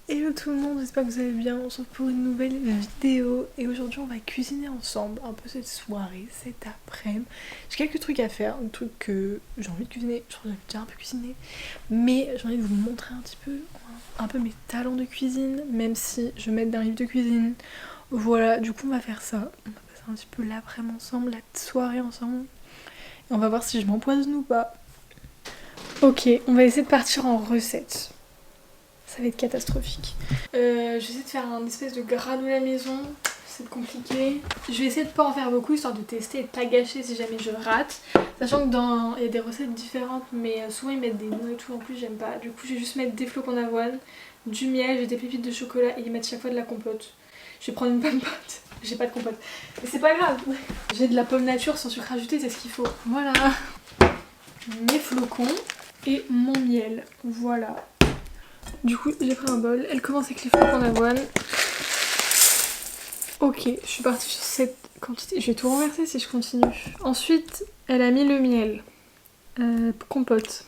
Hello tout le monde, j'espère que vous allez bien. On se retrouve pour une nouvelle vidéo et aujourd'hui on va cuisiner ensemble un peu cette soirée, cet après-midi. J'ai quelques trucs à faire, un truc que j'ai envie de cuisiner, je crois que j'ai déjà un peu cuisiné, mais j'ai envie de vous montrer un peu mes talents de cuisine, même si je vais mettre d'un livre de cuisine. Voilà, du coup on va faire ça, on va passer un petit peu l'après-midi ensemble, la soirée ensemble, et on va voir si je m'empoisonne ou pas. Ok, on va essayer de partir en recette. Ça va être catastrophique. Je vais essayer de faire un espèce de granola maison. C'est compliqué. Je vais essayer de pas en faire beaucoup histoire de tester et de pas gâcher si jamais je rate. Sachant que il y a des recettes différentes, mais souvent ils mettent des noix et tout. En plus j'aime pas. Du coup je vais juste mettre des flocons d'avoine, du miel, j'ai des pépites de chocolat et ils mettent chaque fois de la compote. Je vais prendre une pomme pote. J'ai pas de compote. Mais c'est pas grave. J'ai de la pomme nature sans sucre ajouté, c'est ce qu'il faut. Voilà. Mes flocons et mon miel. Voilà. Du coup, j'ai pris un bol. Elle commence avec les flocons d'avoine. Ok, je suis partie sur cette quantité. Je vais tout renverser si je continue. Ensuite, elle a mis le miel. Compote.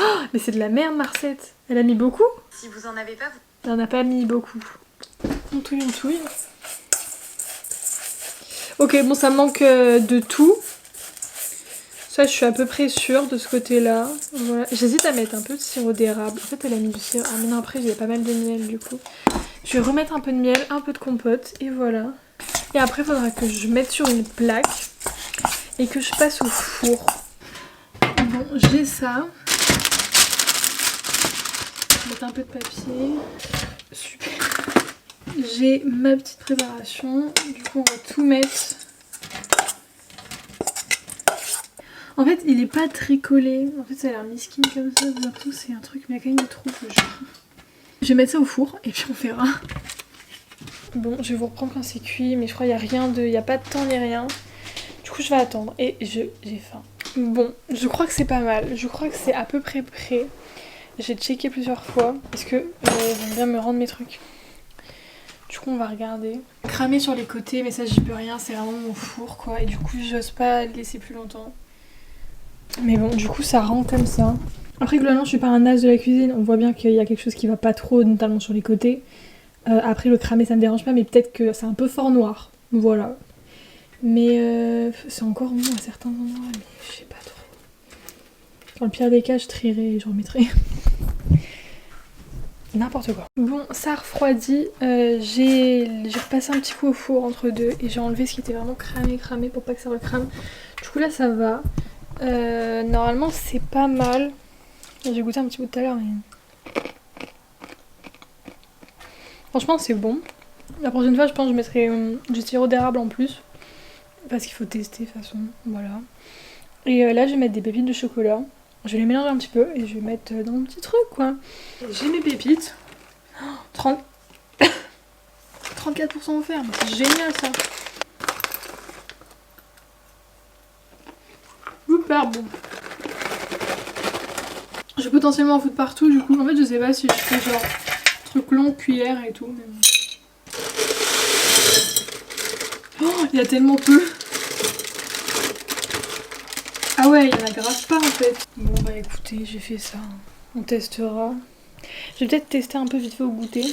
Oh, mais c'est de la merde, Marcette. Elle a mis beaucoup? Si vous en avez pas, vous... Elle en a pas mis beaucoup. On touille, on touille. Ok, bon, ça manque de tout. Ça, je suis à peu près sûre de ce côté-là. Voilà. J'hésite à mettre un peu de sirop d'érable. En fait, elle a mis du sirop. Ah, mais non, après, j'ai pas mal de miel du coup. Je vais remettre un peu de miel, un peu de compote, et voilà. Et après, il faudra que je mette sur une plaque et que je passe au four. Bon, j'ai ça. Je vais mettre un peu de papier. Super. J'ai ma petite préparation. Du coup, on va tout mettre. En fait, il est pas très collé. En fait, ça a l'air miskin comme ça. Vous avez l'impression que c'est un truc, mais il y a quand même des trous. Je vais mettre ça au four et puis on verra. Bon, je vais vous reprendre quand c'est cuit, mais je crois qu'il n'y a rien de... Il n'y a pas de temps ni rien. Du coup, je vais attendre et j'ai faim. Bon, je crois que c'est pas mal. Je crois que c'est à peu près prêt. J'ai checké plusieurs fois parce que j'aime bien me rendre mes trucs. Du coup, on va regarder. Cramer sur les côtés, mais ça, j'y peux rien. C'est vraiment mon four, quoi. Et du coup, j'ose pas le laisser plus longtemps. Mais bon, du coup, ça rend comme ça. Après, globalement, je suis pas un as de la cuisine. On voit bien qu'il y a quelque chose qui va pas trop, notamment sur les côtés. Après, le cramer, ça me dérange pas, mais peut-être que c'est un peu fort noir. Voilà. Mais c'est encore bon à certains endroits, mais je sais pas trop. Dans le pire des cas, je trierai et je remettrai. N'importe quoi. Bon, ça refroidit. J'ai repassé un petit coup au four entre deux et j'ai enlevé ce qui était vraiment cramé pour pas que ça recrame. Du coup, là, ça va. Normalement, c'est pas mal. J'ai goûté un petit peu tout à l'heure, mais. Franchement, c'est bon. La prochaine fois, je pense que je mettrai du sirop d'érable en plus. Parce qu'il faut tester, de toute façon. Voilà. Et là, je vais mettre des pépites de chocolat. Je vais les mélanger un petit peu et je vais mettre dans mon petit truc, quoi. J'ai mes pépites. 30... 34% offert, mais c'est génial ça. Super bon. Je vais potentiellement en foutre partout, du coup. En fait, je sais pas si je fais genre truc long, cuillère et tout. Mais... Oh, il y a tellement peu. Ah ouais, il y en a grave pas en fait. Bon bah écoutez, j'ai fait ça. On testera. Je vais peut-être tester un peu vite fait au goûter.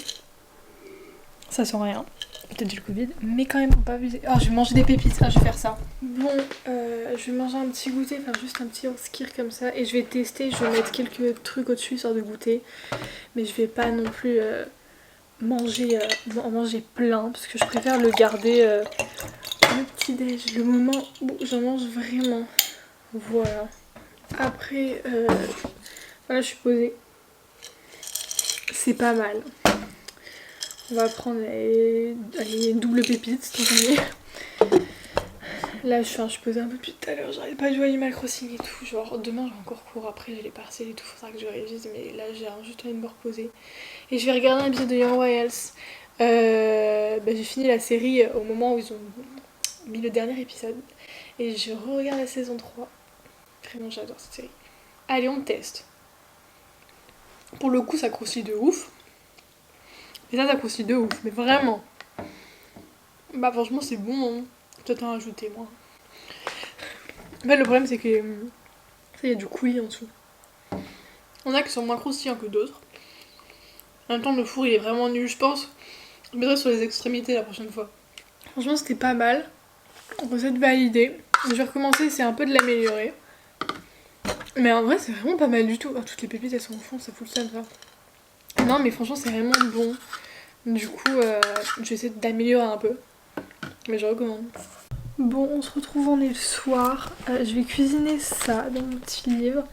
Ça sent rien. Peut-être du Covid, mais quand même, faut pas abuser. Oh, je vais manger des pépites, je vais faire ça. Bon, je vais manger un petit goûter, enfin juste un petit skir comme ça. Et je vais tester, je vais mettre quelques trucs au-dessus, histoire de goûter. Mais je vais pas non plus en manger plein, parce que je préfère le garder le petit-déj, le moment où j'en mange vraiment. Voilà. Après, voilà, je suis posée. C'est pas mal. On va prendre les double pépites, tant qu'on y est. Là, je suis posée un peu depuis tout à l'heure. J'arrive pas de jouer à Animal Crossing et tout. Genre, demain, j'ai encore cours. Après, j'ai les partiels et tout. Faudra que je révise. Mais là, j'ai juste envie de me reposer. Et je vais regarder un épisode de Young Royals. J'ai fini la série au moment où ils ont mis le dernier épisode. Et je regarde la saison 3. Vraiment, j'adore cette série. Allez, on teste. Pour le coup, ça croustille de ouf. Et ça croustille de ouf. Mais vraiment. Bah, franchement, c'est bon. Hein. Peut-être en rajouter moins. En fait, le problème, c'est que il y a du coulis en dessous. On a qui sont moins croustillants que d'autres. En même temps, le four il est vraiment nul, je pense. Je mettrai sur les extrémités la prochaine fois. Franchement, c'était pas mal. Recette validée. Je vais recommencer, c'est un peu de l'améliorer. Mais en vrai, c'est vraiment pas mal du tout. Oh, toutes les pépites elles sont au fond, ça fout le seum ça. Non, mais franchement, c'est vraiment bon. Du coup, je vais essayer d'améliorer un peu. Mais je recommande. Bon, on se retrouve, on est le soir. Je vais cuisiner ça dans mon petit livre.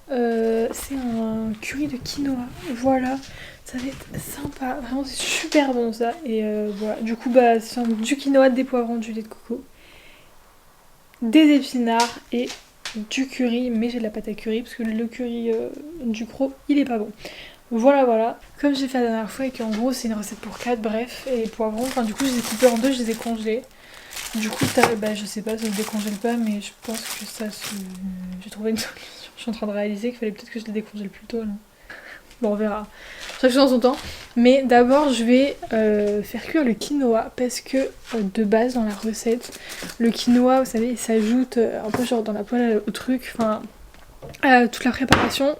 C'est un curry de quinoa. Voilà, ça va être sympa. Vraiment, c'est super bon ça. Et voilà, du coup, bah, c'est du quinoa, des poivrons, du lait de coco, des épinards et du curry. Mais j'ai de la pâte à curry parce que le curry du croc, il est pas bon. Voilà, voilà. Comme j'ai fait la dernière fois et qu'en gros, c'est une recette pour 4, bref. Et les poivrons, enfin, du coup, je les ai coupés en deux, je les ai congelés. Du coup, bah, je sais pas, ça se décongèle pas, mais je pense que ça se... J'ai trouvé une solution. Je suis en train de réaliser qu'il fallait peut-être que je les décongèle plus tôt, là. Bon, on verra. Chaque chose en son temps. Mais d'abord, je vais faire cuire le quinoa, parce que de base, dans la recette, le quinoa, vous savez, il s'ajoute un peu genre dans la poêle au truc, enfin, toute la préparation.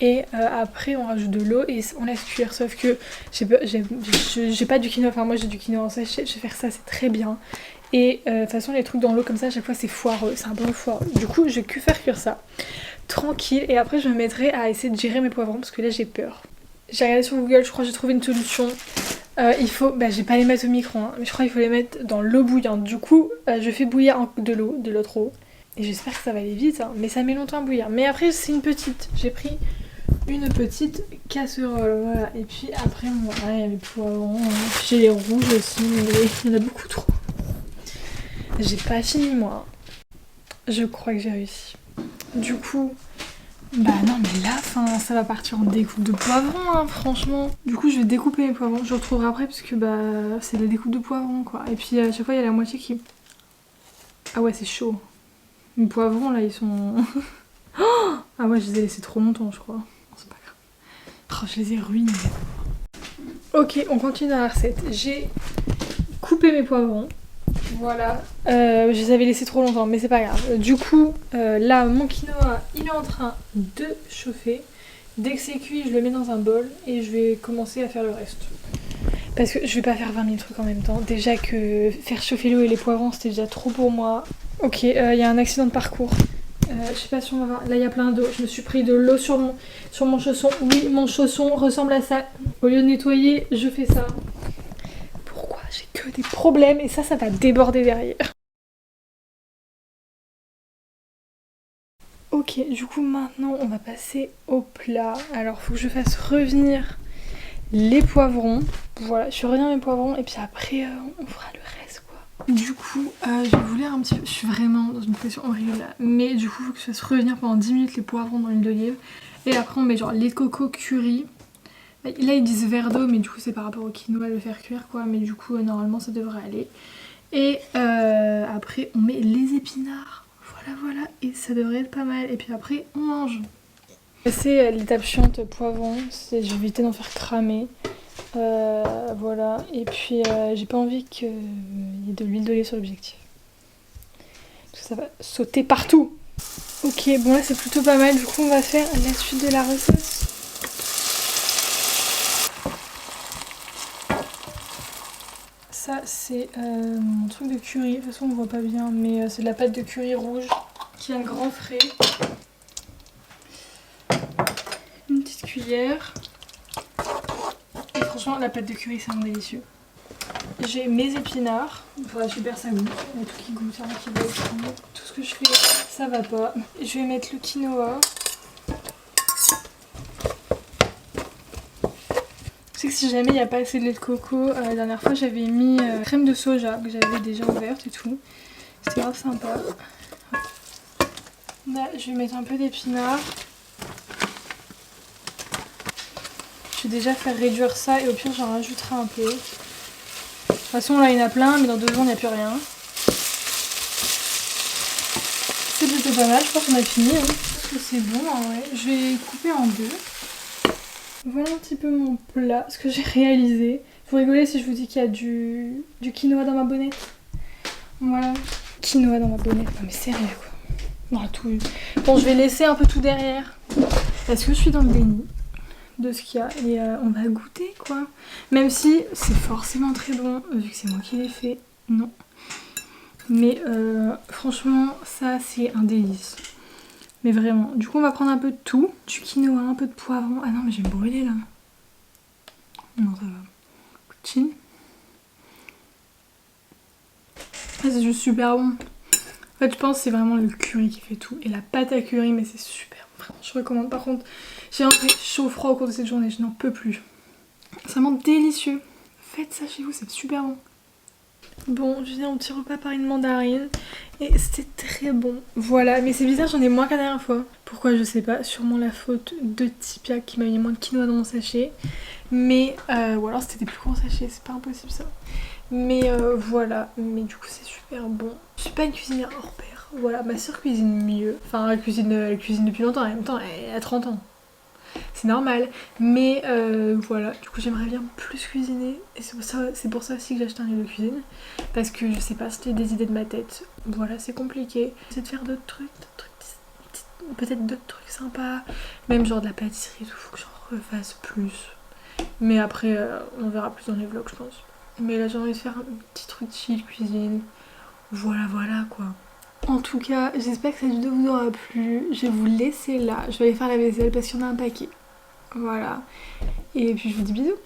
Et après on rajoute de l'eau et on laisse cuire, sauf que j'ai pas du quinoa, enfin moi j'ai du quinoa en sachet, je vais faire ça, c'est très bien. Et de toute façon les trucs dans l'eau comme ça à chaque fois c'est foireux, c'est un peu foireux. Du coup je vais que faire cuire ça, tranquille, et après je me mettrai à essayer de gérer mes poivrons parce que là j'ai peur. J'ai regardé sur Google, je crois que j'ai trouvé une solution. Il faut, bah je vais pas les mettre au micro, hein, mais je crois qu'il faut les mettre dans l'eau bouillante. Du coup je fais bouillir de l'autre eau. Et j'espère que ça va aller vite, hein, mais ça met longtemps à bouillir. Mais après c'est une petite, j'ai pris une petite casserole, voilà. Et puis après, voilà, il y a mes poivrons, j'ai les rouges aussi, mais il y en a beaucoup trop. J'ai pas fini moi. Je crois que j'ai réussi. Du coup, bah non mais là, ça va partir en découpe de poivrons, hein, franchement. Du coup, je vais découper mes poivrons, je retrouverai après parce que bah c'est la découpe de poivrons quoi. Et puis à chaque fois, il y a la moitié qui... Ah ouais, c'est chaud. Mes poivrons là, ils sont... Ah ouais, je les ai laissés trop longtemps, je crois. C'est pas grave. Oh, je les ai ruinés. Ok, on continue dans la recette. J'ai coupé mes poivrons. Voilà. Je les avais laissés trop longtemps, mais c'est pas grave. Du coup, là, mon quinoa, il est en train de chauffer. Dès que c'est cuit, je le mets dans un bol et je vais commencer à faire le reste. Parce que je vais pas faire 20 000 trucs en même temps. Déjà que faire chauffer l'eau et les poivrons, c'était déjà trop pour moi. Ok, il y a un accident de parcours. Je sais pas si on va voir. Là, il y a plein d'eau. Je me suis pris de l'eau sur mon chausson. Oui, mon chausson ressemble à ça. Au lieu de nettoyer, je fais ça. Pourquoi j'ai que des problèmes? Et ça va déborder derrière. Ok, du coup, maintenant, on va passer au plat. Alors, faut que je fasse revenir les poivrons. Voilà, je fais revenir mes poivrons. Et puis après, on fera le reste, quoi. Du coup, je vais vous lire un petit peu. Je suis vraiment dans une pression horrible là. Mais du coup, il faut que je fasse revenir pendant 10 minutes les poivrons dans l'huile d'olive. Et après, on met genre lait de coco, curry. Là, ils disent verre d'eau, mais du coup, c'est par rapport au quinoa le faire cuire, quoi. Mais du coup, normalement, ça devrait aller. Et après, on met les épinards. Voilà. Et ça devrait être pas mal. Et puis après, on mange. C'est l'étape chiante poivron. Je vais éviter d'en faire cramer. Voilà, et puis j'ai pas envie qu'il y ait de l'huile d'olive sur l'objectif. Parce que ça va sauter partout. Ok, bon là c'est plutôt pas mal. Du coup, on va faire la suite de la recette. Ça, c'est mon truc de curry. De toute façon, on voit pas bien, mais c'est de la pâte de curry rouge qui a un grand frais. Une petite cuillère. Et franchement, la pâte de curry, c'est un délicieux. J'ai mes épinards. Il faudra super ça goûte. Il y a tout qui goûte, rien qui goûte. Tout ce que je fais, ça va pas. Je vais mettre le quinoa. Je sais que si jamais il n'y a pas assez de lait de coco, la dernière fois j'avais mis crème de soja que j'avais déjà ouverte et tout. C'était grave sympa. Là, je vais mettre un peu d'épinards. Je vais déjà faire réduire ça et au pire j'en rajouterai un peu. De toute façon là il y en a plein mais dans 2 jours il n'y a plus rien. C'est plutôt pas mal, je pense qu'on a fini. Hein. Je pense que c'est bon en vrai. Je vais couper en 2. Voilà un petit peu mon plat, ce que j'ai réalisé. Vous rigolez si je vous dis qu'il y a du quinoa dans ma bonnette. Voilà, quinoa dans ma bonnette. Non mais sérieux quoi. Non, tout. Bon, je vais laisser un peu tout derrière. Parce que je suis dans le déni. de ce qu'il y a et on va goûter quoi. Même si c'est forcément très bon vu que c'est moi qui l'ai fait, non. Mais franchement ça c'est un délice. Mais vraiment. Du coup on va prendre un peu de tout. Du quinoa, un peu de poivron. Ah non mais je vais me brûler là. Non ça va. Poutine. Ah, c'est juste super bon. En fait je pense que c'est vraiment le curry qui fait tout. Et la pâte à curry mais c'est super. Vraiment je recommande. Par contre j'ai un peu chaud-froid au cours de cette journée. Je n'en peux plus. C'est vraiment délicieux. Faites ça chez vous, c'est super bon. Bon, je viens mon petit repas par une mandarine et c'était très bon. Voilà, mais c'est bizarre, j'en ai moins qu'à la dernière fois. Pourquoi je sais pas, sûrement la faute de Tipia qui m'a mis moins de quinoa dans mon sachet. Mais, ou alors c'était des plus gros sachets, c'est pas impossible ça. Mais voilà, mais du coup c'est super bon. Je suis pas une cuisinière hors pair. Voilà, ma soeur cuisine mieux. Enfin, elle cuisine depuis longtemps, en même temps, elle a 30 ans. C'est normal, mais voilà, du coup j'aimerais bien plus cuisiner et c'est pour ça aussi que j'ai acheté un livre de cuisine parce que je sais pas, c'était des idées de ma tête, voilà c'est compliqué. J'essaie de faire d'autres trucs, peut-être d'autres trucs sympas, même genre de la pâtisserie et tout, faut que j'en refasse plus. Mais après on verra plus dans les vlogs je pense. Mais là j'ai envie de faire un petit truc chill cuisine, voilà quoi. En tout cas, j'espère que cette vidéo vous aura plu. Je vais vous laisser là. Je vais aller faire la vaisselle parce qu'il y en a un paquet. Voilà. Et puis je vous dis bisous.